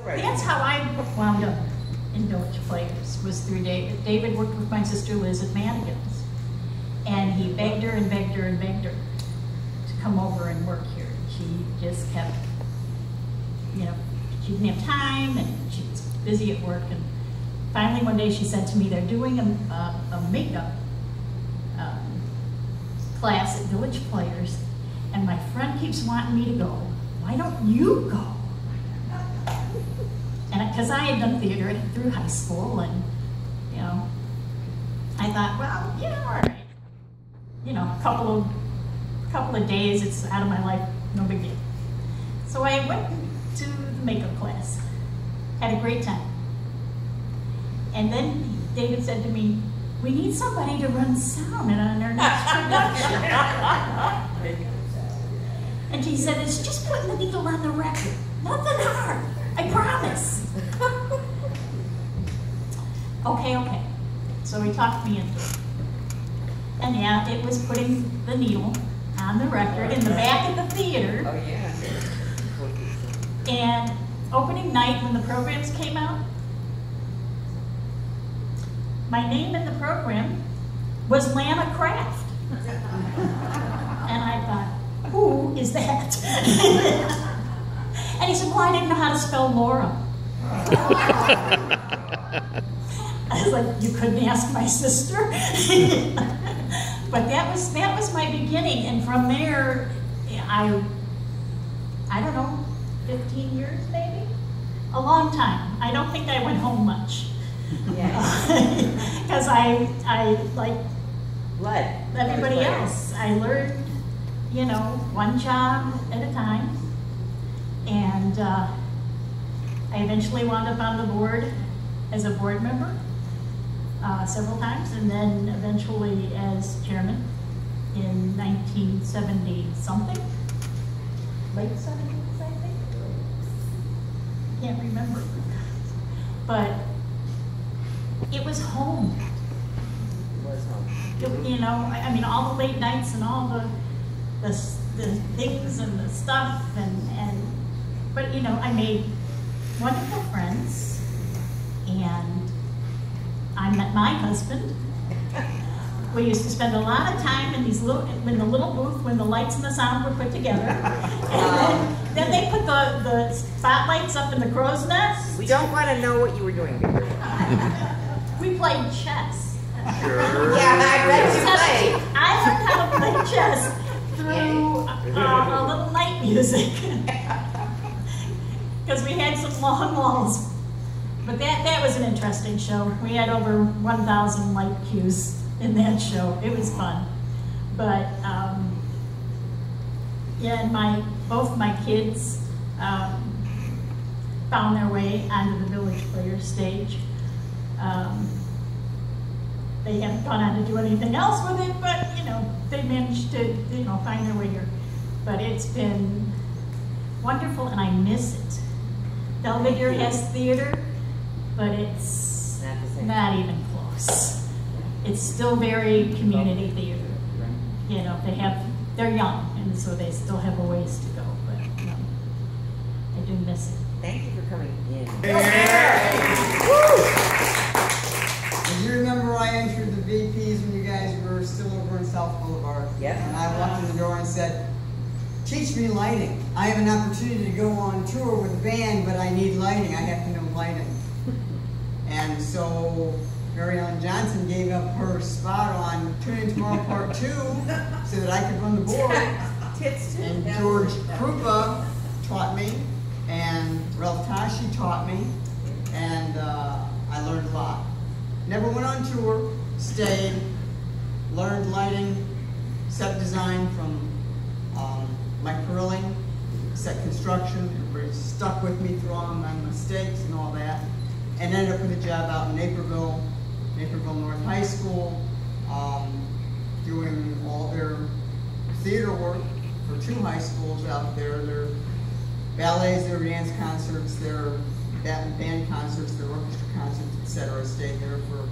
That's how I wound up in Village Players, was through David. David worked with my sister Liz at Madigan's, and he begged her and begged her and begged her to come over and work here. She just kept, you know, she didn't have time and she was busy at work. And finally one day she said to me, they're doing a makeup class at Village Players, and my friend keeps wanting me to go. Why don't you go? And because I had done theater through high school, and you know, I thought, well, you know, all right, you know, a couple of days, it's out of my life, no big deal. So I went to the makeup class, had a great time, and then David said to me, we need somebody to run sound in our next production. And he said, it's just putting the needle on the record. Nothing hard, I promise. Okay. So he talked me into it. And yeah, it was putting the needle on the record in the back of the theater. Oh yeah. And opening night when the programs came out, my name in the program was Lana Kraft. And I thought, who is that? And he said, well, I didn't know how to spell Laura. I was like, you couldn't ask my sister? But that was my beginning. And from there, I don't know, 15 years maybe? A long time. I don't think I went home much. Because I like everybody else. I learned, you know, one job at a time, and I eventually wound up on the board as a board member several times, and then eventually as chairman in 1970 something, late 70s, I think. Can't remember, but it was home. It was home. You know, I mean, all the late nights and all the things and the stuff, but you know, I made wonderful friends, and I met my husband. We used to spend a lot of time in these in the little booth when the lights and the sound were put together. And then they put the spotlights up in the crow's nest. We don't want to know what you were doing before. We played chess. Sure. Yeah, I bet you played. I learned how to play chess through a little night music. Because we had some long walls. But that was an interesting show. We had over 1,000 light cues in that show. It was fun. But yeah, and both my kids found their way onto the Village Players stage. They haven't gone on to do anything else with it, but you know, they managed to, you know, find their way here. But it's been wonderful, and I miss it. Belvidere has theater, but it's not even close. It's still very community theater. You know, they're young, and so they still have a ways to go, but you know, I do miss it. Thank you for coming in. Do you remember I entered the VPs when you guys were still over in South Boulevard? Yes. And I walked in the door and said, teach me lighting. I have an opportunity to go on tour with a band, but I need lighting. I have to know lighting. And so Mary Ellen Johnson gave up her spot on Tune In Tomorrow Part 2 so that I could run the board. And George Krupa taught me, and Ralph Tashi taught me, and I learned a lot. Never went on tour, stayed, learned lighting, set design from Mike Perilling, set construction. Everybody stuck with me through all my mistakes and all that, and ended up with a job out in Naperville North High School, doing all their theater work for 2 high schools out there. Their ballets, their dance concerts, their band concerts, their orchestra concerts, etc. Stayed there for a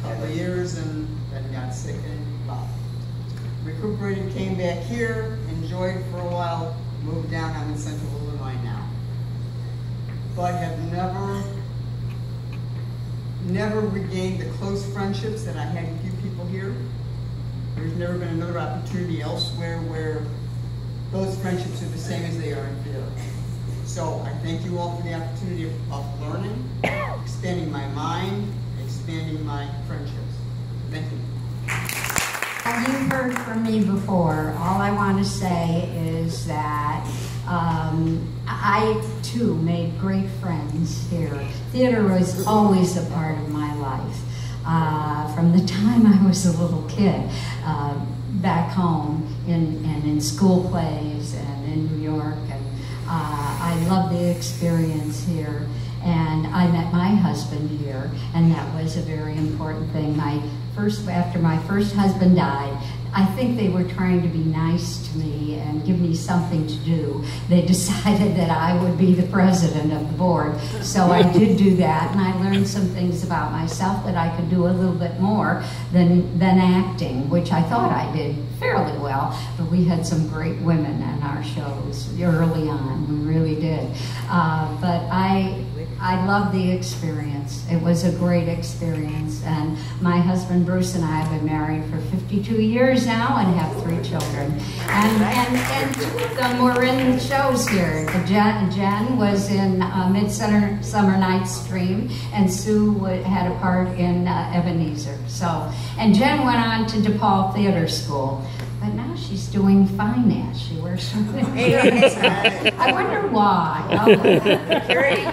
couple of years and then got sick and left. Recuperated, came back here, enjoyed for a while, moved down. I'm in Central Illinois now. but have never regained the close friendships that I had with you people here. There's never been another opportunity elsewhere where those friendships are the same as they are here. So I thank you all for the opportunity of learning, expanding my mind, expanding my friendships. Thank you. You've heard from me before. All I want to say is that I too made great friends here. Theater was always a part of my life. From the time I was a little kid, back home and in school plays and in New York. And I love the experience here. And I met my husband here, and that was a very important thing. After my first husband died, I think they were trying to be nice to me and give me something to do. They decided that I would be the president of the board. So I did do that, and I learned some things about myself that I could do a little bit more than acting, which I thought I did fairly well. But we had some great women in our shows early on. We really did. But I love the experience. It was a great experience. And my husband Bruce and I have been married for 52 years now and have 3 children. And 2 of them were in shows here. Jen was in Midsummer Night's Dream, and Sue had a part in Ebenezer. And Jen went on to DePaul Theater School. But now she's doing finance. She wears something. I wonder why. Carrie,